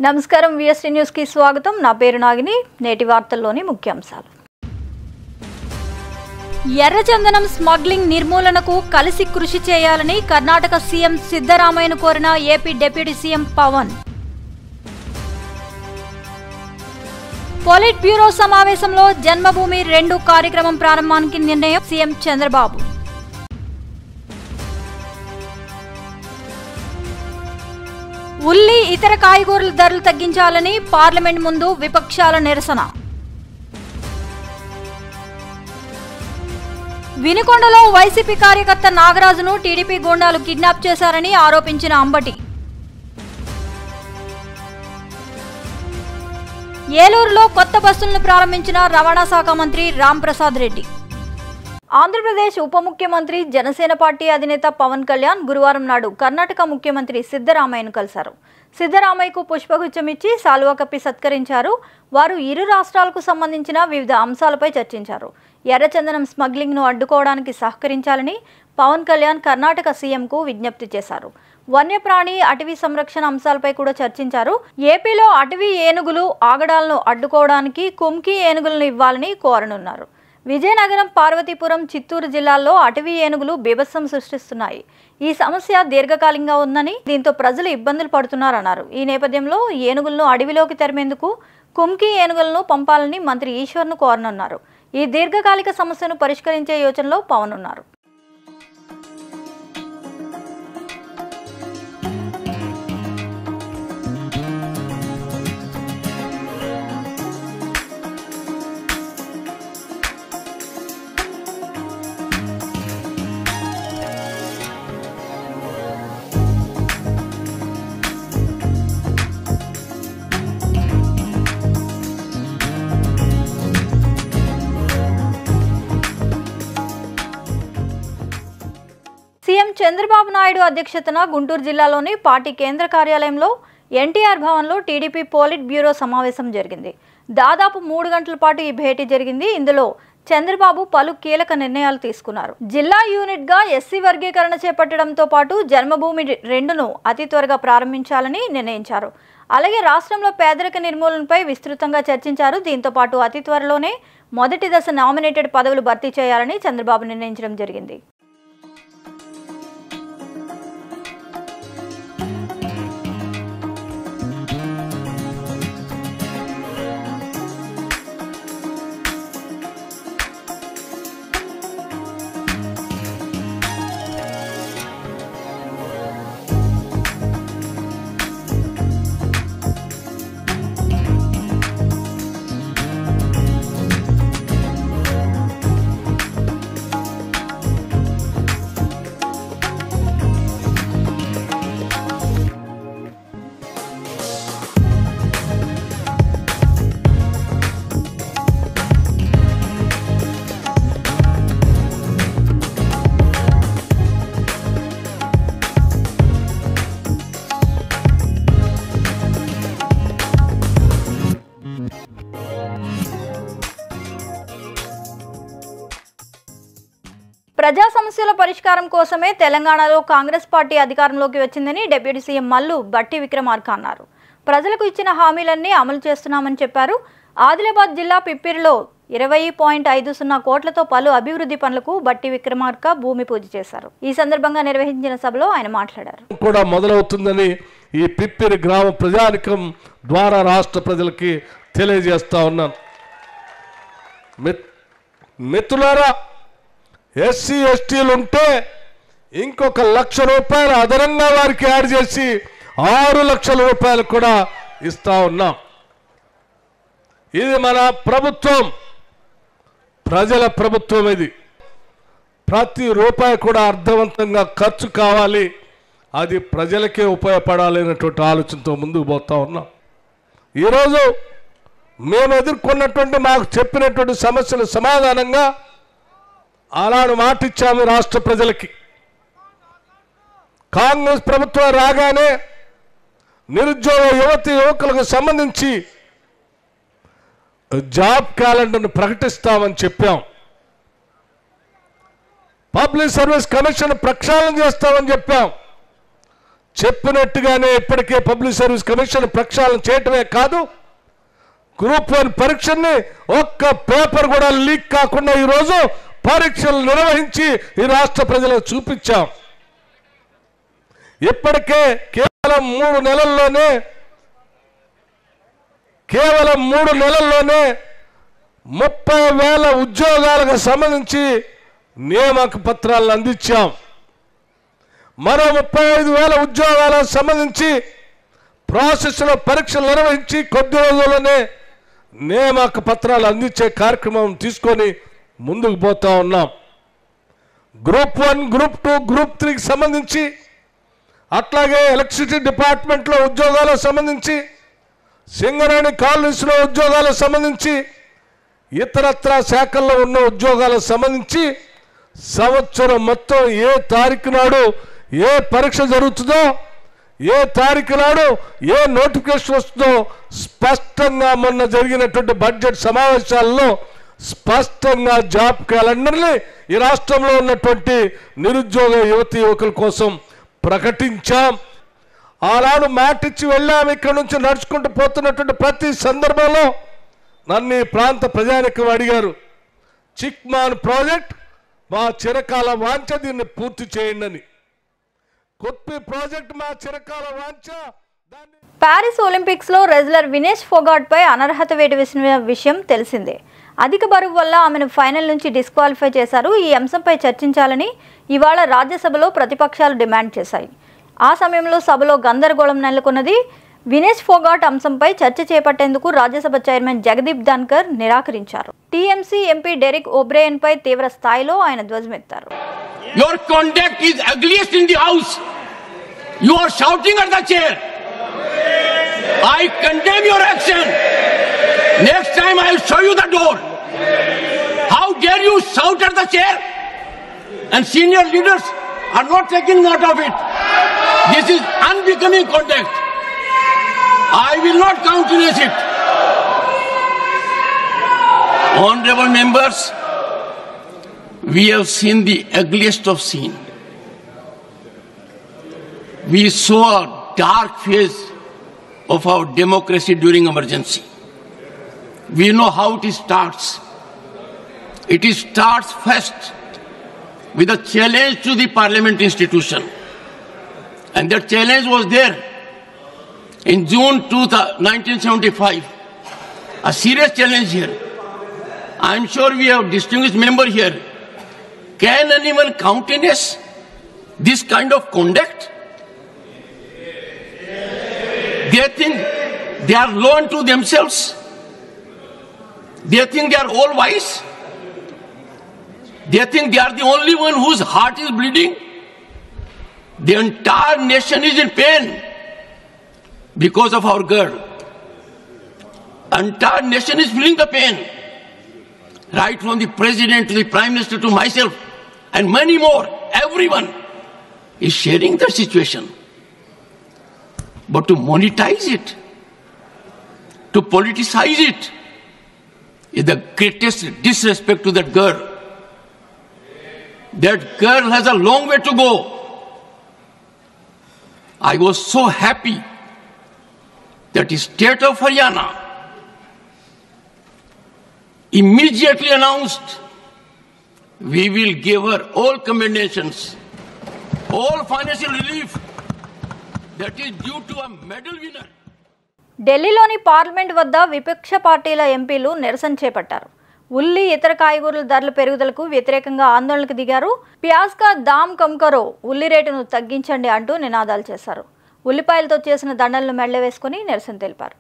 నమస్కారం VST news కి స్వాగతం. నా పేరు నాగిని. నేటి వార్తల్లోని ముఖ్యాంశాలు. ఎర్రచందనం స్మగ్లింగ్ నిర్మూలనకు కలిసి కృషి చేయాలని కర్ణాటక సీఎం సిద్ధరామయ్యను కోరిన AP deputy CM Pawan. Politburo సమావేశంలో జన్మభూమి 2 కార్యక్రమం ప్రారంభానికి నిర్ణయం సీఎం చంద్రబాబు. ఉల్లి ఇతర కాయగూరల ధరలు తగ్గించాలని పార్లమెంట్ ముందు విపక్షాల నిరసన. వినుకొండలో వైసీపీ కార్యకర్త నాగరాజును టీడీపీ గూండాలు కిడ్నాప్ చేశారని ఆరోపించిన అంబటి. ఏలూరులో కొత్త బస్సులను ప్రారంభించిన రవాణా శాఖ మంత్రి రాంప్రసాద్ రెడ్డి. ఆంధ్రప్రదేశ్ ఉప ముఖ్యమంత్రి జనసేన పార్టీ అధినేత పవన్ కళ్యాణ్ గురువారం నాడు కర్ణాటక ముఖ్యమంత్రి సిద్ధరామయ్యను కలిశారు. సిద్ధరామయ్యకు పుష్పగుచ్చం ఇచ్చి శాలువా కప్పి సత్కరించారు. వారు ఇరు రాష్ట్రాలకు సంబంధించిన వివిధ అంశాలపై చర్చించారు. ఎర్రచందనం స్మగ్లింగ్ను అడ్డుకోవడానికి సహకరించాలని పవన్ కళ్యాణ్ కర్ణాటక సీఎంకు విజ్ఞప్తి చేశారు. వన్యప్రాణి అటవీ సంరక్షణ అంశాలపై కూడా చర్చించారు. ఏపీలో అటవీ ఏనుగులు ఆగడాలను అడ్డుకోవడానికి కుంకి ఏనుగులను ఇవ్వాలని కోరనున్నారు. విజయనగరం, పార్వతీపురం, చిత్తూరు జిల్లాల్లో అటవీ ఏనుగులు బీభత్సం సృష్టిస్తున్నాయి. ఈ సమస్య దీర్ఘకాలికంగా ఉందని, దీంతో ప్రజలు ఇబ్బందులు పడుతున్నారన్నారు. ఈ నేపథ్యంలో ఏనుగులను అడవిలోకి తరిమేందుకు కుంకి ఏనుగులను పంపాలని మంత్రి ఈశ్వర్ను కోరనున్నారు. ఈ దీర్ఘకాలిక సమస్యను పరిష్కరించే యోచనలో పవన్ ఉన్నారు. సీఎం చంద్రబాబు నాయుడు అధ్యక్షతన గుంటూరు జిల్లాలోని పార్టీ కేంద్ర కార్యాలయంలో ఎన్టీఆర్ భవన్లో టీడీపీ పోలిట్ బ్యూరో సమావేశం జరిగింది. దాదాపు 3 గంటల పాటు ఈ భేటీ జరిగింది. ఇందులో చంద్రబాబు పలు కీలక నిర్ణయాలు తీసుకున్నారు. జిల్లా యూనిట్గా ఎస్సీ వర్గీకరణ చేపట్టడంతో పాటు జన్మభూమి 2ను అతి త్వరగా ప్రారంభించాలని నిర్ణయించారు. అలాగే రాష్ట్రంలో పేదరిక నిర్మూలనపై విస్తృతంగా చర్చించారు. దీంతో పాటు అతి త్వరలోనే మొదటి దశ నామినేటెడ్ పదవులు భర్తీ చేయాలని చంద్రబాబు నిర్ణయించడం జరిగింది. ప్రజా సమస్యల పరిష్కారం కోసమే తెలంగాణలో కాంగ్రెస్ పార్టీ అధికారంలోకి వచ్చిందని డిప్యూటీ సీఎం మల్లు భట్టి విక్రమార్క అన్నారు. ప్రజలకు ఇచ్చిన హామీలన్నీ అమలు చేస్తున్నామని చెప్పారు. ఆదిలాబాద్ జిల్లా పిప్పిరిలో 20.50 కోట్లతో పలు అభివృద్ధి పనులకు భట్టి విక్రమార్క భూమి పూజ చేశారు. ఈ సందర్భంగా నిర్వహించిన సభలో ఆయన మాట్లాడారు. కూడా మొదలవుతుందని ఈ పిప్పిరి గ్రామ ప్రజానికం ద్వారా రాష్ట్ర ప్రజలకి తెలియజేస్తా ఉన్నాను. మిత్రులారా, ఎస్సీ ఎస్టీలు ఉంటే ఇంకొక 1,00,000 రూపాయలు అదనంగా వారికి యాడ్ చేసి 6 లక్షల రూపాయలు కూడా ఇస్తా ఉన్నాం. ఇది మన ప్రభుత్వం, ప్రజల ప్రభుత్వం. ఇది ప్రతి రూపాయి కూడా అర్థవంతంగా ఖర్చు కావాలి, అది ప్రజలకే ఉపయోగపడాలనేటువంటి ఆలోచనతో ముందుకు పోతా ఉన్నాం. ఈరోజు మేము ఎదుర్కొన్నటువంటి మాకు చెప్పినటువంటి సమస్యల సమాధానంగా అలాంటి మాట ఇచ్చాము రాష్ట్ర ప్రజలకి. కాంగ్రెస్ ప్రభుత్వం రాగానే నిరుద్యోగ యువకులకు సంబంధించి జాబ్ క్యాలెండర్ను ప్రకటిస్తామని చెప్పాం. పబ్లిక్ సర్వీస్ కమిషన్ ప్రక్షాళన చేస్తామని చెప్పాం. చెప్పినట్టుగానే ఇప్పటికే పబ్లిక్ సర్వీస్ కమిషన్ ప్రక్షాళన చేయటమే కాదు, గ్రూప్ 1 పరీక్షల్ని ఒక్క పేపర్ కూడా లీక్ కాకుండా ఈరోజు పరీక్షలు నిర్వహించి ఈ రాష్ట్ర ప్రజలకు చూపించాం. ఇప్పటికే కేవలం 3 నెలల్లోనే 30,000 ఉద్యోగాలకు సంబంధించి నియామక పత్రాలను అందించాం. మరో 35,000 ఉద్యోగాలకు సంబంధించి ప్రాసెస్లో పరీక్షలు నిర్వహించి కొద్ది రోజుల్లోనే నియామక పత్రాలు అందించే కార్యక్రమం తీసుకొని ముందుకు పోతా ఉన్నాం. గ్రూప్ 1, గ్రూప్ 2, గ్రూప్ 3కి సంబంధించి, అట్లాగే ఎలక్ట్రిసిటీ డిపార్ట్మెంట్లో ఉద్యోగాలకు సంబంధించి, సింగరేణి కాలనీస్లో ఉద్యోగాలకు సంబంధించి, ఇతరత్ర శాఖల్లో ఉన్న ఉద్యోగాలకు సంబంధించి సంవత్సరం మొత్తం ఏ తారీఖు నాడు ఏ పరీక్ష జరుగుతుందో, ఏ తారీఖు నాడు ఏ నోటిఫికేషన్ వస్తుందో స్పష్టంగా మొన్న జరిగినటువంటి బడ్జెట్ సమావేశాల్లో స్పష్టంగా జాబ్ క్యాలెండర్ని ఈ రాష్ట్రంలో ఉన్నటువంటి నిరుద్యోగ యువతీ యువకుల కోసం ప్రకటించాం. ఆనాడు మాటిచ్చి వెళ్ళాము. ఇక్కడ నుంచి నడుచుకుంటూ పోతున్నటువంటి ప్రతి సందర్భంలో నన్ను ఈ ప్రాంత ప్రజానికం అడిగారు, చిక్మాన్ ప్రాజెక్ట్ మా చిరకాల వాంఛ, దీన్ని పూర్తి చేయండి అని. కొత్త ప్రాజెక్ట్ మా చిరకాల వాంఛ. ప్యారిస్ ఒలింపిక్స్ లో రెజ్లర్ వినేష్ ఫోగాట్ పై అనర్హత వేటు వేసిన విషయం తెలిసిందే. అధిక బరువు వల్ల ఆమెను ఫైనల్ నుంచి డిస్క్వాలిఫై చేశారు. ఈ అంశంపై చర్చించాలని ఇవాళ రాజ్యసభలో ప్రతిపక్షాలు డిమాండ్ చేశాయి. ఆ సమయంలో సభలో గందరగోళం నెలకొన్నది. వినేష్ ఫోగాట్ అంశంపై చర్చ చేపట్టేందుకు రాజ్యసభ చైర్మన్ జగదీప్ ధన్కర్ నిరాకరించారు. టీఎంసీ ఎంపీ డెరిక్ ఓబ్రేయన్ పై తీవ్ర స్థాయిలో ఆయన ధ్వజమెత్తారు. Your conduct is ugliest in the house. You are shouting at the chair. I condemn your action. Next time I will show you the door. How dare you shout at the chair? And senior leaders are not taking note of it. This is unbecoming conduct. I will not countenance it. Honorable members, we have seen the ugliest of scene. We saw a dark phase of our democracy during emergency. We know how it starts. It starts first with a challenge to the parliament institution. And that challenge was there in June 1975. A serious challenge here. I am sure we have distinguished member here. Can anyone countenance this kind of conduct? They think they are low unto themselves. They think they are all wise. They think they are the only one whose heart is bleeding. The entire nation is in pain because of our girl. Entire nation is feeling the pain. Right from the president to the prime minister to myself and many more, everyone is sharing the situation. But to monetize it, to politicize it, is the greatest disrespect to that girl. That girl has a long way to go. I was so happy that the state of Haryana immediately announced we will give her all commendations, all financial relief that is due to a medal winner. ఢిల్లీలోని parliament వద్ద విపక్ష పార్టీల ఎంపీలు నిరసన చేపట్టారు. ఉల్లి, ఇతర కాయగూరల ధరల పెరుగుదలకు వ్యతిరేకంగా ఆందోళనకు దిగారు. ప్యాజ్ కా దామ్ కమ్ కరో, ఉల్లి రేటును తగ్గించండి అంటూ నినాదాలు చేశారు. ఉల్లిపాయలతో చేసిన దండలను మెళ్ళ వేసుకుని నిరసన తెలిపారు.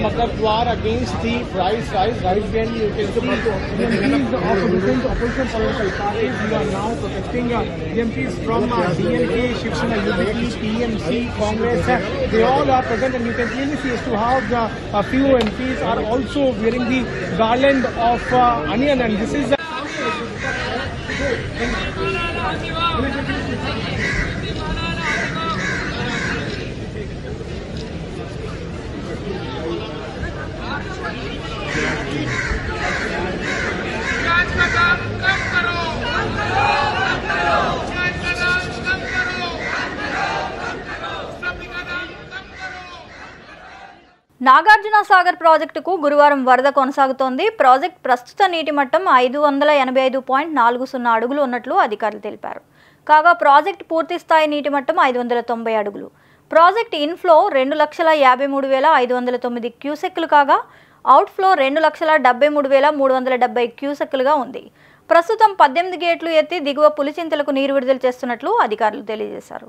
मतलब war against the price rise, when you can see MPs of different opposition political parties who are now protesting. MPs from DMK, Shiv Sena, UDP, TMC, Congress, they all are present, and you can clearly see as to how a few MPs are also wearing the garland of onion, and this is Nagarjuna Sagar ప్రాజెక్టుకు గురువారం వరద కొనసాగుతోంది. Project ప్రస్తుత నీటి మట్టం 585.40 అడుగులు ఉన్నట్లు అధికారులు తెలిపారు. కాగా ప్రాజెక్ట్ పూర్తి స్థాయి నీటి మట్టం 590 అడుగులు. ప్రాజెక్ట్ ఇన్ఫ్లో 2,53,509 క్యూసెక్కులు కాగా అవుట్ఫ్లో 2,73,370 క్యూసెక్కులుగా ఉంది. ప్రస్తుతం 18 గేట్లు ఎత్తి దిగువ పులిచింతలకు నీరు విడుదల చేస్తున్నట్లు అధికారులు తెలియజేశారు.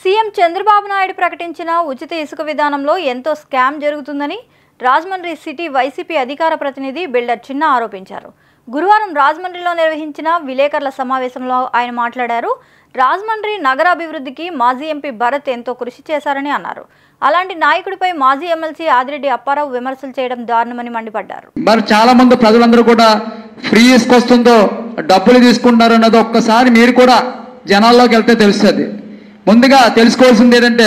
సీఎం చంద్రబాబు నాయుడు ప్రకటించిన ఉచిత ఇసుక విధానంలో ఎంతో స్కామ్ జరుగుతుందని రాజమండ్రి సిటీ వైసీపీ అధికార ప్రతినిధి బిల్డర్ చిన్న ఆరోపించారు. గురువారం రాజమండ్రిలో నిర్వహించిన విలేకరుల సమావేశంలో ఆయన మాట్లాడారు. రాజమండ్రి నగర అభివృద్ధికి మాజీ ఎంపీ భరత్ ఎంతో కృషి చేశారని అన్నారు. అలాంటి నాయకుడిపై మాజీ ఎమ్మెల్సీ ఆదిరెడ్డి అప్పారావు విమర్శలు చేయడం దారుణమని మండిపడ్డారు. మరి చాలా మంది ప్రజలందరూ కూడా ఫ్రీ ఇసుక వస్తుందో డబ్బులు తీసుకుంటున్నారు అన్నది ఒక్కసారి మీరు కూడా జనాల్లోకి వెళ్తే తెలుస్తుంది. ముందుగా తెలుసుకోవాల్సింది ఏంటంటే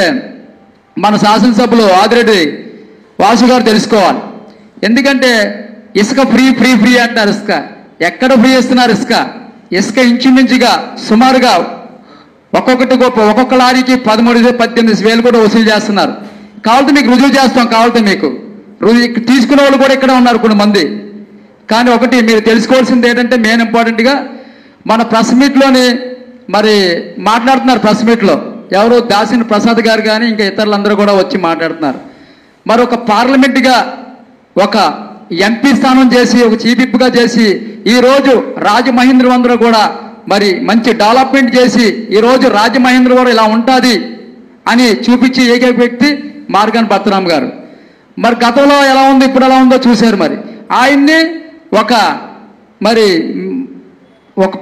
మన శాసనసభ్యులు ఆదిరెడ్డి వాసు గారు తెలుసుకోవాలి. ఎందుకంటే ఇసుక ఫ్రీ ఫ్రీ ఫ్రీ అంటారు. ఇసుక ఎక్కడ ఫ్రీ ఇస్తున్నారు? ఇసుక ఇంచుమించుగా సుమారుగా ఒక్కొక్క లారీకి 13-18 వేలు కూడా వసూలు చేస్తున్నారు. కావాలంటే మీకు రుజువు చేస్తాం. కావాలంటే మీకు రుజువు తీసుకునే వాళ్ళు కూడా ఇక్కడ ఉన్నారు కొంతమంది. కానీ ఒకటి మీరు తెలుసుకోవాల్సింది ఏంటంటే మెయిన్ ఇంపార్టెంట్గా మన ప్రెస్ మీట్లోని మరి మాట్లాడుతున్నారు. ప్రెస్ మీట్లో ఎవరు దాసిని ప్రసాద్ గారు కానీ ఇంకా ఇతరులందరూ కూడా వచ్చి మాట్లాడుతున్నారు. మరి ఒక పార్లమెంటుగా ఒక ఎంపీ స్థానం చేసి ఒక చీఫ్ విప్గా చేసి ఈరోజు రాజమహేంద్రవరంలో కూడా మరి మంచి డెవలప్మెంట్ చేసి ఈరోజు రాజమహేంద్రవరం ఇలా ఉంటుంది అని చూపించి ఏకైక వ్యక్తి మార్గాని భరతరామ్ గారు. మరి గతంలో ఎలా ఉంది ఇప్పుడు ఎలా ఉందో చూశారు. మరి ఆయన్ని ఒక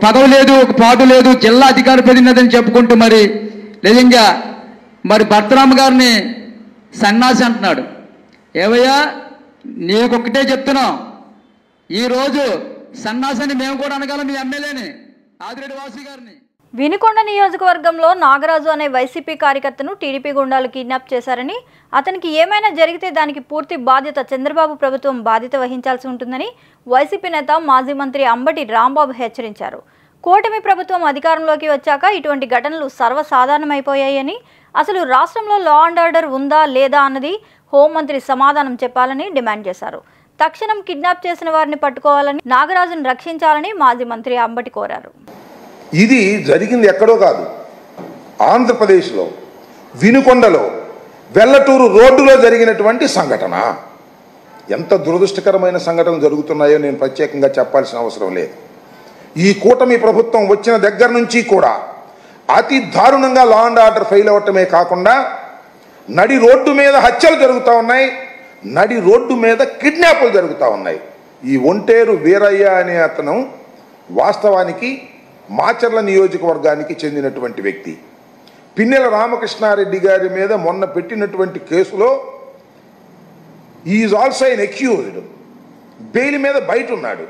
పదవి లేదు, ఒక పాటు లేదు, జిల్లా అధికార ప్రతినిధి అని చెప్పుకుంటూ మరి నిజంగా మరి భరతరామ్ గారిని సన్నాసి అంటున్నాడు. ఏవయ్యా నీకొక్కటే చెప్తున్నాం, ఈరోజు సన్నాసని మేము కూడా అనగలం మీ ఎమ్మెల్యేని ఆదిరెడ్డి వాసు గారిని. వినుకొండ నియోజకవర్గంలో నాగరాజు అనే వైసీపీ కార్యకర్తను టీడీపీ గుండాలు కిడ్నాప్ చేశారని, అతనికి ఏమైనా జరిగితే దానికి పూర్తి బాధ్యత చంద్రబాబు ప్రభుత్వం బాధ్యత వహించాల్సి ఉంటుందని వైసీపీ నేత మాజీ మంత్రి అంబటి రాంబాబు హెచ్చరించారు. కూటమి ప్రభుత్వం అధికారంలోకి వచ్చాక ఇటువంటి ఘటనలు సర్వసాధారణమైపోయాయని, అసలు రాష్ట్రంలో లా అండ్ ఆర్డర్ ఉందా లేదా అన్నది హోంమంత్రి సమాధానం చెప్పాలని డిమాండ్ చేశారు. తక్షణం కిడ్నాప్ చేసిన వారిని పట్టుకోవాలని, నాగరాజును రక్షించాలని మాజీ మంత్రి అంబటి కోరారు. ఇది జరిగింది ఎక్కడో కాదు, ఆంధ్రప్రదేశ్లో వినుకొండలో వెల్లటూరు రోడ్డులో జరిగినటువంటి సంఘటన. ఎంత దురదృష్టకరమైన సంఘటనలు జరుగుతున్నాయో నేను ప్రత్యేకంగా చెప్పాల్సిన అవసరం లేదు. ఈ కూటమి ప్రభుత్వం వచ్చిన దగ్గర నుంచి కూడా అతి దారుణంగా లా అండ్ ఆర్డర్ ఫెయిల్ అవ్వటమే కాకుండా నడి రోడ్డు మీద హత్యలు జరుగుతూ ఉన్నాయి, నడి రోడ్డు మీద కిడ్నాపులు జరుగుతూ ఉన్నాయి. ఈ ఒంటేరు వీరయ్య అనే అతను వాస్తవానికి మాచర్ల నియోజకవర్గానికి చెందినటువంటి వ్యక్తి. పిన్నెల రామకృష్ణారెడ్డి గారి మీద మొన్న పెట్టినటువంటి కేసులో is also an accused. Bail మీద బయట ఉన్నాడు.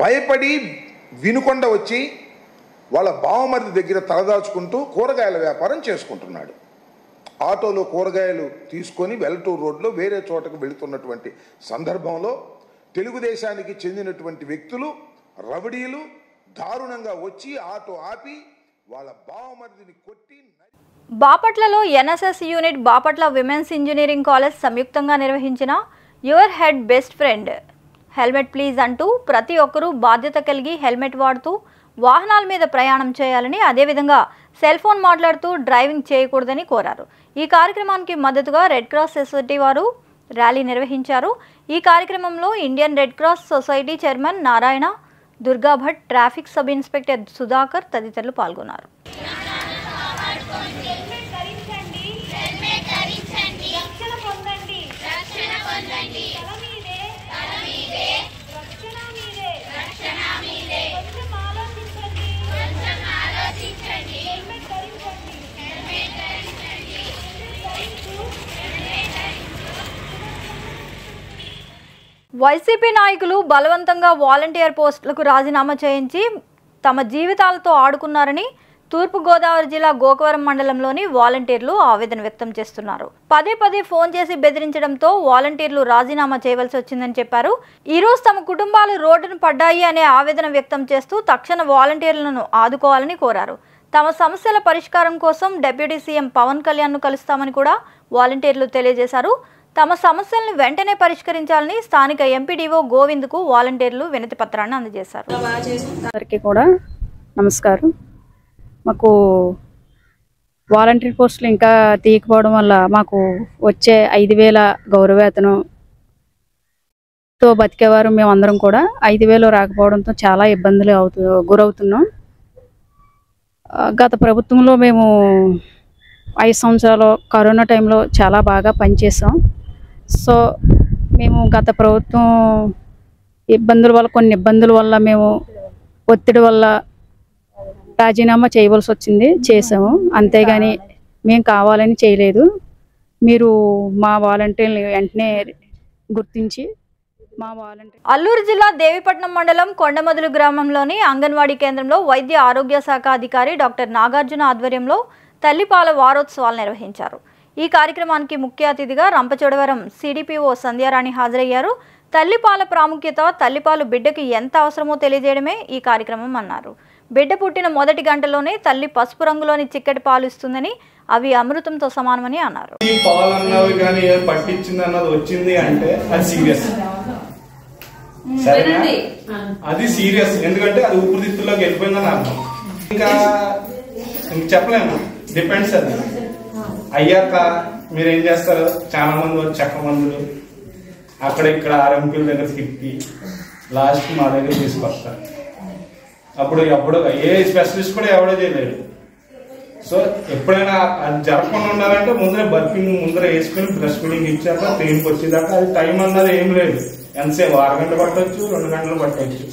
భయపడి వినుకొండ వచ్చి వాళ్ళ బావమరిది దగ్గర తలదాచుకుంటూ కూరగాయల వ్యాపారం చేసుకుంటున్నాడు. ఆటోలో కూరగాయలు తీసుకొని వెల్లటూరు రోడ్లో వేరే చోటకు వెళుతున్నటువంటి సందర్భంలో తెలుగుదేశానికి చెందినటువంటి వ్యక్తులు, రౌడీలు దారుణంగా వచ్చి ఆటో ఆపి వాళ్ళ బావమరిదిని కొట్టి. బాపట్లలో NSS unit, Bapatla women's engineering college సంయుక్తంగా నిర్వహించిన your head best friend helmet please అంటూ ప్రతి ఒక్కరూ బాధ్యత కలిగి హెల్మెట్ వాడుతూ వాహనాల మీద ప్రయాణం చేయాలని, అదేవిధంగా సెల్ ఫోన్ మాట్లాడుతూ డ్రైవింగ్ చేయకూడదని కోరారు. ఈ కార్యక్రమానికి మద్దతుగా రెడ్ క్రాస్ సొసైటీ వారు ర్యాలీ నిర్వహించారు. ఈ కార్యక్రమంలో Indian Red Cross Society chairman Narayana, Durga Bhat, traffic sub inspector Sudhakar తదితరులు పాల్గొన్నారు. రక్షణ పొందండి. వైసీపీ నాయకులు బలవంతంగా వాలంటీర్ పోస్టులకు రాజీనామా చేయించి తమ జీవితాలతో ఆడుకున్నారని తూర్పుగోదావరి జిల్లా గోకవరం మండలంలోని వాలంటీర్లు ఆవేదన వ్యక్తం చేస్తున్నారు. పదే పదే ఫోన్ చేసి బెదిరించడంతో వాలంటీర్లు రాజీనామా చేయవలసి వచ్చిందని చెప్పారు. ఈ రోజు తమ కుటుంబాలు రోడ్డును పడ్డాయి అనే ఆవేదన వ్యక్తం చేస్తూ తక్షణ వాలంటీర్లను ఆదుకోవాలని కోరారు. తమ సమస్యల పరిష్కారం కోసం డిప్యూటీ సీఎం పవన్ కళ్యాణ్ను కలుస్తామని కూడా వాలంటీర్లు తెలియజేశారు. తమ సమస్యలను వెంటనే పరిష్కరించాలని స్థానిక ఎంపీడీఓ గోవింద్కు వాలంటీర్లు వినతి పత్రాన్ని అందజేశారు. అందరికీ కూడా నమస్కారం. మాకు వాలంటీర్ పోస్టులు ఇంకా తీయకపోవడం వల్ల మాకు వచ్చే 5,000 గౌరవవేతనంతో బతికేవారు మేమందరం కూడా 5,000 రాకపోవడంతో చాలా ఇబ్బందులు గురవుతున్నాం. గత ప్రభుత్వంలో మేము 5 సంవత్సరాలు కరోనా టైంలో చాలా బాగా పనిచేసాం. సో మేము గత ప్రభుత్వం కొన్ని ఇబ్బందుల వల్ల మేము ఒత్తిడి వల్ల రాజీనామా చేయవలసి వచ్చింది, చేసాము. అంతేగాని మేము కావాలని చేయలేదు. మీరు మా వాలంటీర్లు వెంటనే గుర్తించి మా వాలంటీర్. అల్లూరు జిల్లా దేవిపట్నం మండలం కొండమదులు గ్రామంలోని అంగన్వాడీ కేంద్రంలో వైద్య ఆరోగ్య శాఖ అధికారి డాక్టర్ నాగార్జున ఆధ్వర్యంలో తల్లిపాల వారోత్సవాలు నిర్వహించారు. ఈ కార్యక్రమానికి ముఖ్య అతిథిగా రంపచోడవరం సిడిపిఓ సంధ్యారాణి హాజరయ్యారు. తల్లిపాల ప్రాముఖ్యత, తల్లిపాలు బిడ్డకి ఎంత అవసరమో తెలియజేయడమే ఈ కార్యక్రమం అన్నారు. బిడ్డ పుట్టిన మొదటి గంటలోనే తల్లి పసుపు రంగులోని చిక్కటి పాలు ఇస్తుందని, అవి అమృతంతో సమానమని అన్నారు. అది సీరియస్, ఎందుకంటే అది ఊపిరితిత్తుల్లోకి వెళ్ళిపోయిందని అర్థం. ఇంకా చెప్పలేము, డిపెండ్స్. అది అయ్యాక మీరు ఏం చేస్తారు? చాలా మంది చెక్క మందులు అక్కడ ఇక్కడ ఆర్ఎంపీల దగ్గర తిప్పి లాస్ట్ మా దగ్గర తీసుకొస్తారు. అప్పుడు ఏ స్పెషలిస్ట్ కూడా ఎవడో చేయలేడు. సో ఎప్పుడైనా అది జరగకుండా ఉండాలంటే ముందరే బర్పింగ్ ముందర వేసుకుని బ్రష్ ఫీడింగ్ ఇచ్చాక ట్రైన్కి వచ్చేదాకా అది టైం అన్నది ఏం లేదు. ఎంతసేపు 6 గంటలు పట్టవచ్చు, 2 గంటలు పట్టవచ్చు.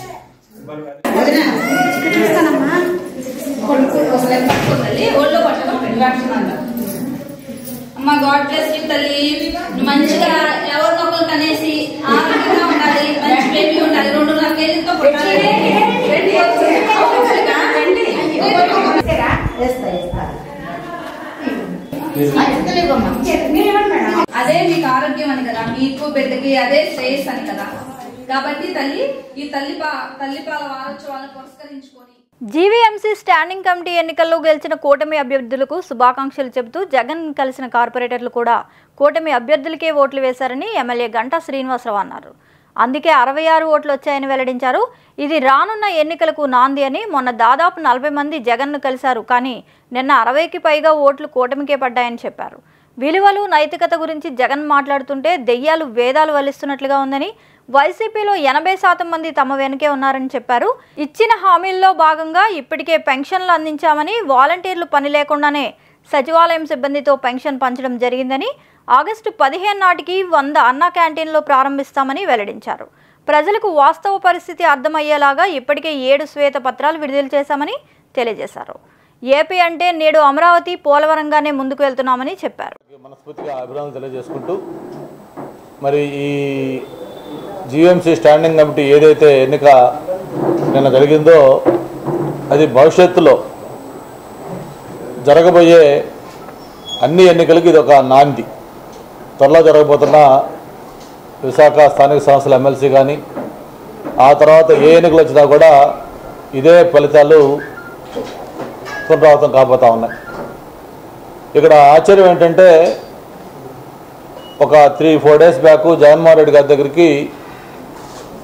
అమ్మ గాడ్ బ్లెస్ యు తల్లి. మంచిగా ఎవరినొకరు కనేసి ఆరోగ్యంగా ఉండాలి, మంచి బేబీ ఉండాలి. 2.5 కేజీలతో పుట్టాలి. అదే మీకు ఆరోగ్యం అని కదా, మీకు బిడ్డకి అదే శ్రేయస్ అని కదా. కాబట్టి తల్లి ఈ తల్లిపాల వారోత్సవాలను పురస్కరించుకొని జీవీఎంసీ స్టాండింగ్ కమిటీ ఎన్నికల్లో గెలిచిన కూటమి అభ్యర్థులకు శుభాకాంక్షలు చెబుతూ జగన్ కలిసిన కార్పొరేటర్లు కూడా కూటమి అభ్యర్థులకే ఓట్లు వేశారని ఎమ్మెల్యే గంటా శ్రీనివాసరావు అన్నారు. అందుకే 66 ఓట్లు వచ్చాయని వెల్లడించారు. ఇది రానున్న ఎన్నికలకు నాంది అని. మొన్న దాదాపు 40 మంది జగన్ను కలిశారు, కానీ నిన్న 60కి పైగా ఓట్లు కూటమికే పడ్డాయని చెప్పారు. విలువలు, నైతికత గురించి జగన్ మాట్లాడుతుంటే దెయ్యాలు వేదాలు వల్లిస్తున్నట్లుగా ఉందని, వైసీపీలో 80% మంది తమ వెనుకే ఉన్నారని చెప్పారు. ఇచ్చిన హామీల్లో భాగంగా ఇప్పటికే పెన్షన్లు అందించామని, వాలంటీర్లు పని లేకుండానే సచివాలయం సిబ్బందితో పెన్షన్ పంచడం జరిగిందని, ఆగస్టు 15 నాటికి 100 అన్నా క్యాంటీన్లో ప్రారంభిస్తామని వెల్లడించారు. ప్రజలకు వాస్తవ పరిస్థితి అర్థమయ్యేలాగా ఇప్పటికే 7 శ్వేత పత్రాలు విడుదల చేశామని తెలియజేశారు. ఏపీ అంటే నేడు అమరావతి, పోలవరంగానే ముందుకు వెళ్తున్నామని చెప్పారు. మనస్ఫూర్తిగా అభినందనలు తెలియజేసుకుంటూ, మరి ఈ జీవీఎంసీ స్టాండింగ్ కమిటీ ఏదైతే ఎన్నిక నిన్న జరిగిందో అది భవిష్యత్తులో జరగబోయే అన్ని ఎన్నికలకి ఇది ఒక నాంది. త్వరలో జరగబోతున్న విశాఖ స్థానిక సంస్థల ఎమ్మెల్సీ కానీ, ఆ తర్వాత ఏ ఎన్నికలు వచ్చినా కూడా ఇదే ఫలితాలు పునరావృతం కాబోతూ ఉన్నాయి. ఇక్కడ ఆశ్చర్యం ఏంటంటే, ఒక 3-4 డేస్ బ్యాక్ జగన్మోహన్ రెడ్డి గారి దగ్గరికి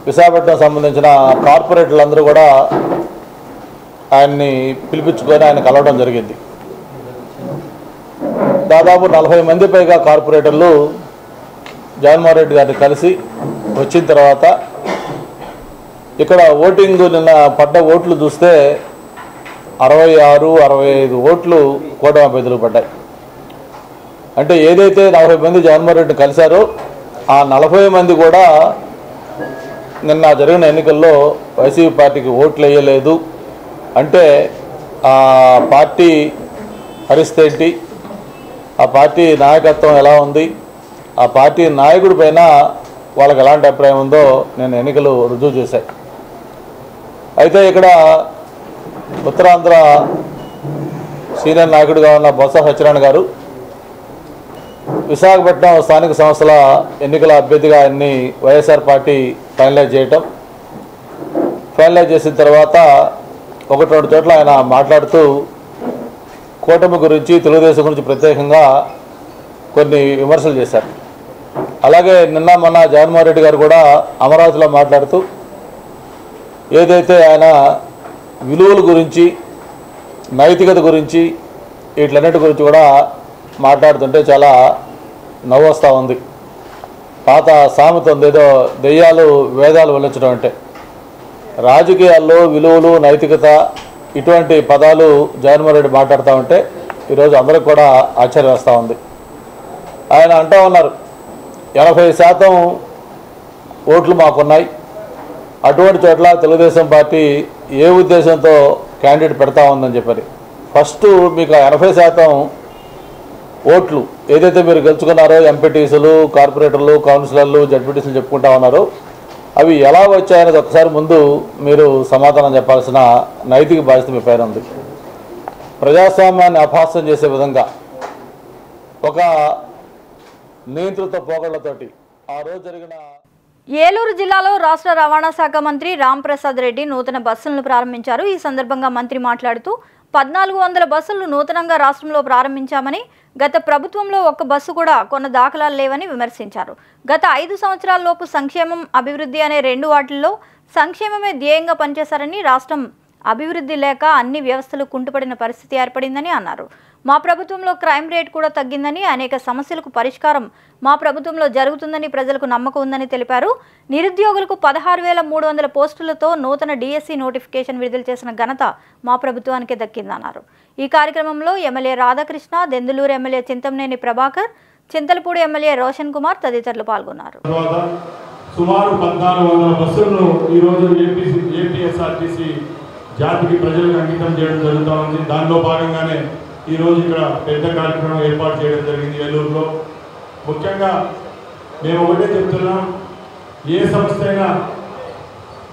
విశాఖపట్నం సంబంధించిన కార్పొరేటర్లందరూ కూడా ఆయన్ని పిలిపించుకొని ఆయన కలవడం జరిగింది. దాదాపు 40 మంది పైగా కార్పొరేటర్లు జగన్మోహన్ రెడ్డి గారిని కలిసి వచ్చిన తర్వాత ఇక్కడ ఓటింగ్ నిన్న పడ్డ ఓట్లు చూస్తే 66-65 ఓట్లు కూటమి అభ్యర్థులకు పడ్డాయి. అంటే ఏదైతే 40 మంది జగన్మోహన్ రెడ్డిని కలిశారో ఆ 40 మంది కూడా నిన్న జరిగిన ఎన్నికల్లో వైసీపీ పార్టీకి ఓట్లు వేయలేదు. అంటే ఆ పార్టీ పరిస్థితి ఏంటి, ఆ పార్టీ నాయకత్వం ఎలా ఉంది, ఆ పార్టీ నాయకుడి పైన వాళ్ళకి ఎలాంటి అభిప్రాయం ఉందో నేను ఎన్నికలు రుజువు చేశాయి. అయితే ఇక్కడ ఉత్తరాంధ్ర సీనియర్ నాయకుడిగా ఉన్న బొత్స సత్యనారాయణ గారు విశాఖపట్నం స్థానిక సంస్థల ఎన్నికల అభ్యర్థిగా ఆయన్ని వైఎస్ఆర్ పార్టీ ఫైనలైజ్ చేసిన తర్వాత 1-2 చోట్ల ఆయన మాట్లాడుతూ కూటమి గురించి, తెలుగుదేశం గురించి ప్రత్యేకంగా కొన్ని విమర్శలు చేశారు. అలాగే నిన్న మొన్న జగన్మోహన్ రెడ్డి గారు కూడా అమరావతిలో మాట్లాడుతూ ఏదైతే ఆయన విలువల గురించి, నైతికత గురించి, వీటిలన్నిటి గురించి కూడా మాట్లాడుతుంటే చాలా నవ్వు వస్తూ ఉంది. పాత సామెత ఉంది, ఏదో దెయ్యాలు వేదాలు వల్లించడం అంటే. రాజకీయాల్లో విలువలు, నైతికత ఇటువంటి పదాలు జగన్మోహన్ రెడ్డి మాట్లాడుతూ ఉంటే ఈరోజు అందరికి కూడా ఆశ్చర్యం వేస్తూ ఉంది. ఆయన అంటూ ఉన్నారు 80% ఓట్లు మాకున్నాయి, అటువంటి చోట్ల తెలుగుదేశం పార్టీ ఏ ఉద్దేశంతో క్యాండిడేట్ పెడతా ఉందని చెప్పారు. ఫస్ట్ మీకు 80% ఓట్లు ఏదైతే మీరు గెలుచుకున్నారో, ఎంపీటీసీలు, కార్పొరేటర్లు, కౌన్సిలర్లు, జడ్పీటీసీలు చెప్పుకుంటా ఉన్నారో, అవి ఎలా వచ్చాయనేది ఒకసారి ముందు మీరు సమాధానం చెప్పాల్సిన నైతిక బాధ్యత మీ పైన ఉంది. ప్రజాస్వామ్యాన్ని అపహాస్యం చేసే విధంగా ఒక నియంత్రిత పోగళ్లతోటి ఆ రోజు జరిగిన ఏలూరు జిల్లాలో రాష్ట్ర రవాణా శాఖ మంత్రి రాంప్రసాద్ రెడ్డి నూతన బస్సులను ప్రారంభించారు. ఈ సందర్భంగా మంత్రి మాట్లాడుతూ 1400 బస్సులు నూతనంగా రాష్ట్రంలో ప్రారంభించామని, గత ప్రభుత్వంలో ఒక్క బస్సు కూడా కొన్న దాఖలాలు లేవని విమర్శించారు. గత 5 సంవత్సరాల్లోపు సంక్షేమం, అభివృద్ధి అనే 2 వాటిల్లో సంక్షేమమే ధ్యేయంగా పనిచేశారని, రాష్ట్రం అభివృద్ధి లేక అన్ని వ్యవస్థలు కుంటుపడిన పరిస్థితి ఏర్పడిందని అన్నారు. మా ప్రభుత్వంలో క్రైమ్ రేట్ కూడా తగ్గిందని, అనేక సమస్యలకు పరిష్కారం మా ప్రభుత్వంలో జరుగుతుందని ప్రజలకు నమ్మకం ఉందని తెలిపారు. నిరుద్యోగులకు 16,300 పోస్టులతో నూతన డిఎస్సి నోటిఫికేషన్ విడుదల చేసిన ఘనత మా ప్రభుత్వానికే దక్కిందన్నారు. ఈ కార్యక్రమంలో MLA Radhakrishna, Denduluru MLA Chintamaneni Prabhakar, Chintalapudi MLA Roshan Kumar తదితరులు పాల్గొన్నారు. సుమారు 1400 బస్సులను ఈరోజు ఏపీఎస్ఆర్టీసీ జాతికి ప్రజలకు అంకితం చేయడం జరుగుతూ ఉంది. దానిలో భాగంగానే ఈరోజు ఇక్కడ పెద్ద కార్యక్రమం ఏర్పాటు చేయడం జరిగింది ఏలూరులో. ముఖ్యంగా మేము ఒకటే చెప్తున్నాం, ఏ సంస్థ అయినా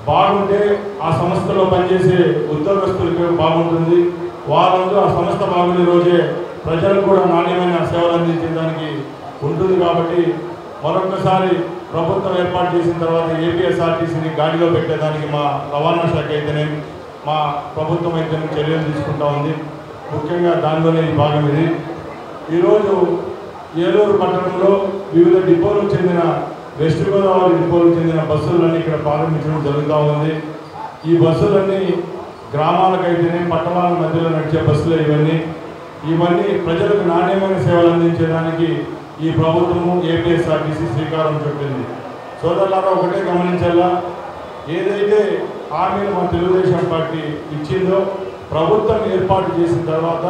బాగుంటే ఆ సంస్థలో పనిచేసే ఉద్యోగస్తులకు బాగుంటుంది. వాళ్ళందరూ ఆ సంస్థ బాగుండే రోజే ప్రజలకు కూడా నాణ్యమైన సేవలు అందించడానికి ఉంటుంది. కాబట్టి మరొకసారి ప్రభుత్వం ఏర్పాటు చేసిన తర్వాత ఏపీఎస్ఆర్టీసీని గాడిలో పెట్టేదానికి మా రవాణా శాఖ అయితేనే, మా ప్రభుత్వం అయితేనే చర్యలు తీసుకుంటా ఉంది. ముఖ్యంగా దానిలోనే ఈ భాగం ఇది. ఈరోజు ఏలూరు పట్టణంలో వివిధ డిపోలకు చెందిన, వెస్ట్ గోదావరి డిపోలకు చెందిన బస్సులన్నీ ఇక్కడ ప్రారంభించడం జరుగుతూ ఉంది. ఈ బస్సులన్నీ గ్రామాలకైతేనే, పట్టణాల మధ్యలో నడిచే బస్సులే ఇవన్నీ ప్రజలకు నాణ్యమైన సేవలు అందించడానికి ఈ ప్రభుత్వము ఏపీఎస్ఆర్టీసీ శ్రీకారం చుట్టింది. సోదరులారా, ఒకటే గమనించాలా, ఏదైతే హామీలు మన తెలుగుదేశం పార్టీ ఇచ్చిందో ప్రభుత్వం ఏర్పాటు చేసిన తర్వాత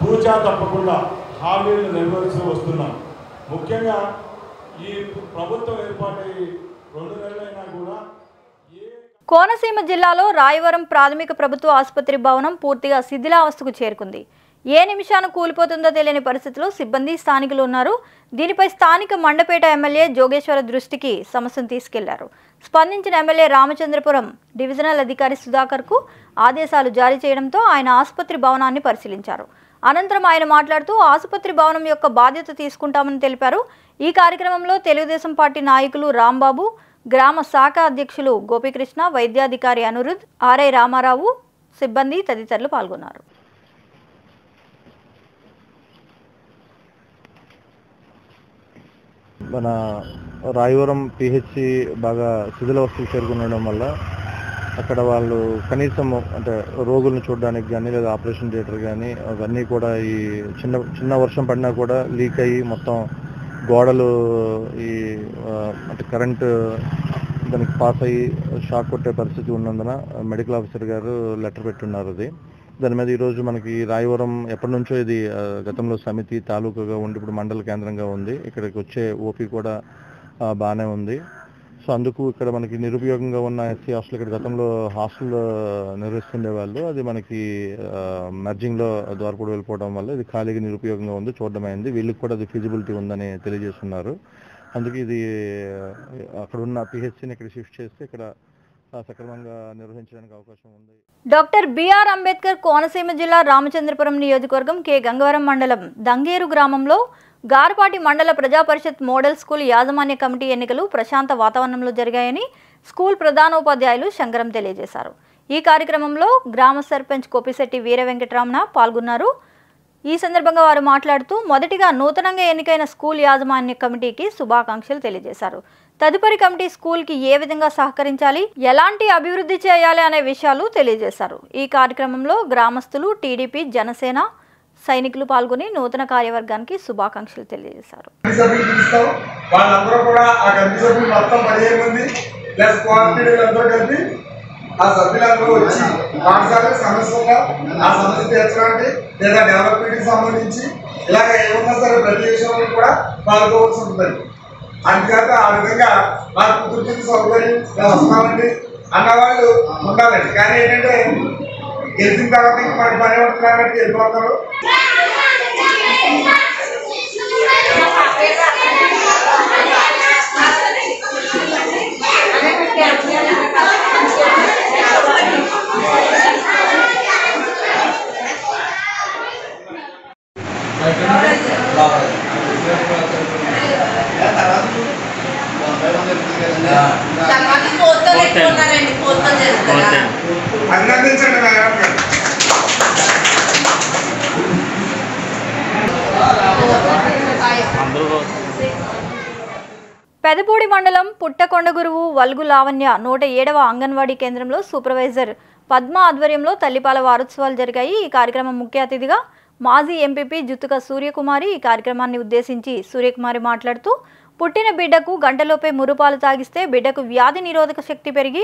తూచా తప్పకుండా హామీలను నెరవేరుస్తూ వస్తున్నాం. ముఖ్యంగా ఈ ప్రభుత్వం ఏర్పాటై 2 నెలలైనా కూడా కోనసీమ జిల్లాలో రాయవరం ప్రాథమిక ప్రభుత్వ ఆసుపత్రి భవనం పూర్తిగా శిథిలావస్థకు చేరుకుంది. ఏ నిమిషాన కూలిపోతుందో తెలియని పరిస్థితిలో సిబ్బంది, స్థానికులు ఉన్నారు. దీనిపై స్థానిక మండపేట ఎమ్మెల్యే జోగేశ్వర దృష్టికి సమస్యను తీసుకెళ్లారు. స్పందించిన ఎమ్మెల్యే రామచంద్రపురం డివిజనల్ అధికారి సుధాకర్కు ఆదేశాలు జారీ చేయడంతో ఆయన ఆసుపత్రి భవనాన్ని పరిశీలించారు. అనంతరం ఆయన మాట్లాడుతూ ఆసుపత్రి భవనం యొక్క బాధ్యత తీసుకుంటామని తెలిపారు. ఈ కార్యక్రమంలో తెలుగుదేశం పార్టీ నాయకులు రాంబాబు, గ్రామ శాఖ అధ్యక్షులు గోపీకృష్ణ, వైద్యాధికారి అనురుద్, ఆర్ఐ రామారావు, సిబ్బంది తదితరులు పాల్గొన్నారు. మన రాయవరం పిహెచ్సి బాగా శిథిలావస్థకు చేరుకుండడం వల్ల అక్కడ వాళ్ళు కనీసం అంటే రోగులను చూడడానికి కానీ లేదా ఆపరేషన్ థియేటర్ కానీ అవన్నీ కూడా ఈ చిన్న వర్షం పడినా కూడా లీక్ అయ్యి మొత్తం గోడలు ఈ అంటే కరెంటు దానికి పాస్ అయ్యి షాక్ కొట్టే పరిస్థితి ఉన్నందున మెడికల్ ఆఫీసర్ గారు లెటర్ పెట్టున్నారు. అది దాని మీద ఈరోజు మనకి రాయవరం ఎప్పటి నుంచో ఇది గతంలో సమితి తాలూకాగా ఉండి ఇప్పుడు మండల కేంద్రంగా ఉంది. ఇక్కడికి వచ్చే ఓపీ కూడా బాగానే ఉంది. సో అందుకు ఇక్కడ మనకి నిరుపయోగంగా ఉన్న ఎస్సీ హాస్టల్, ఇక్కడ గతంలో హాస్టల్ నిర్వహిస్తుండే వాళ్ళు, అది మనకి మర్జింగ్లో ద్వారపూడి వెళ్ళిపోవడం వల్ల ఇది ఖాళీగా నిరుపయోగంగా ఉంది, చూడడం అయింది. వీళ్ళకి కూడా అది ఫిజిబిలిటీ ఉందని తెలియజేస్తున్నారు. అందుకే ఇది అక్కడ ఉన్న పిహెచ్సిని ఇక్కడ షిఫ్ట్ చేస్తే ఇక్కడ సక్రమంగా నిర్వహించడానికి అవకాశం ఉంది. డాక్టర్ బిఆర్ అంబేద్కర్ కోనసీమ జిల్లా రామచంద్రపురం నియోజకవర్గం కె గంగవరం మండలం దంగేరు గ్రామంలో గార్పాటి మండల ప్రజాపరిషత్ మోడల్ స్కూల్ యాజమాన్య కమిటీ ఎన్నికలు ప్రశాంత వాతావరణంలో జరిగాయని స్కూల్ ప్రధానోపాధ్యాయులు శంకరం తెలియజేశారు. ఈ కార్యక్రమంలో గ్రామ సర్పంచ్ కోపిశెట్టి వీర వెంకటరమణ పాల్గొన్నారు. ఈ సందర్భంగా వారు మాట్లాడుతూ మొదటిగా నూతనంగా ఎన్నికైన స్కూల్ యాజమాన్య కమిటీకి శుభాకాంక్షలు తెలియజేశారు. తదుపరి కమిటీ స్కూల్కి ఏ విధంగా సహకరించాలి, ఎలాంటి అభివృద్ధి చేయాలి అనే విషయాలు తెలియజేశారు. ఈ కార్యక్రమంలో గ్రామస్తులు, టీడీపీ, జనసేన సైనికులు పాల్గొని నూతన కార్యవర్గానికి శుభాకాంక్షలు తెలియజేశారు. ఆ సభ్యులందరూ వచ్చి పాఠశాల సమస్యగా ఆ సమస్య తీర్చడానికి లేదా డెవలప్మెంట్కి సంబంధించి ఇలాగ ఏమన్నా సరే ప్రతి విషయంలో కూడా పాల్గొవలసి ఉంటుంది. అందుచేత ఆ విధంగా నాకు కుదురుతుంది సౌకర్యం వస్తామండి అన్నవాళ్ళు ఉండాలండి. కానీ ఏంటంటే గెలిచిన తర్వాత మనకి పని పడుతున్నట్టు వెళ్ళిపోతారు. అభినందించండి. పెదపూడి మండలం పుట్టకొండగురువు వల్గు లావణ్య 107వ అంగన్వాడీ కేంద్రంలో సూపర్వైజర్ పద్మ ఆధ్వర్యంలో తల్లిపాల వారోత్సవాలు జరిగాయి. ఈ కార్యక్రమం ముఖ్య అతిథిగా మాజీ ఎంపీపీ జుత్తుక సూర్యకుమారి. ఈ కార్యక్రమాన్ని ఉద్దేశించి సూర్యకుమారి మాట్లాడుతూ పుట్టిన బిడ్డకు గంటలోపే మురుపాలు తాగిస్తే బిడ్డకు వ్యాధి నిరోధక శక్తి పెరిగి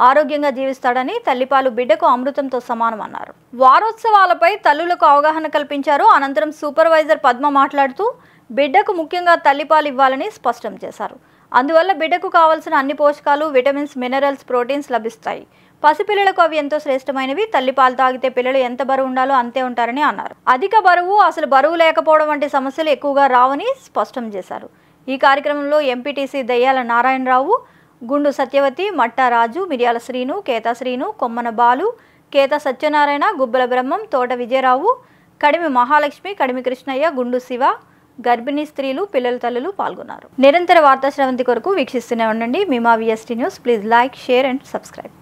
ఆరోగ్యంగా జీవిస్తాడని, తల్లిపాలు బిడ్డకు అమృతంతో సమానమన్నారు. వారోత్సవాలపై తల్లులకు అవగాహన కల్పించారు. అనంతరం సూపర్వైజర్ పద్మ మాట్లాడుతూ బిడ్డకు ముఖ్యంగా తల్లిపాలు ఇవ్వాలని స్పష్టం చేశారు. అందువల్ల బిడ్డకు కావాల్సిన అన్ని పోషకాలు, విటమిన్స్, మినరల్స్, ప్రోటీన్స్ లభిస్తాయి. పసిపిల్లలకు అవి ఎంతో శ్రేష్టమైనవి. తల్లిపాలు తాగితే పిల్లలు ఎంత బరువు ఉండాలో అంతే ఉంటారని అన్నారు. అధిక బరువు, అసలు బరువు లేకపోవడం వంటి సమస్యలు ఎక్కువగా రావని స్పష్టం చేశారు. ఈ కార్యక్రమంలో ఎంపీటీసీ దయ్యాల నారాయణరావు, గుండు సత్యవతి, మట్టా రాజు, మిర్యాల శ్రీను, కేతా శ్రీను, కొమ్మన బాలు, కేతా సత్యనారాయణ, గుబ్బల బ్రహ్మం, తోట విజయరావు, కడిమి మహాలక్ష్మి, కడిమి కృష్ణయ్య, గుండు శివ, గర్భిణీ స్త్రీలు, పిల్లల తల్లులు పాల్గొన్నారు. నిరంతర వార్తా శ్రవంతి కొరకు వీక్షిస్తూనే ఉండండి. మీమా VST news. Please like, share and subscribe.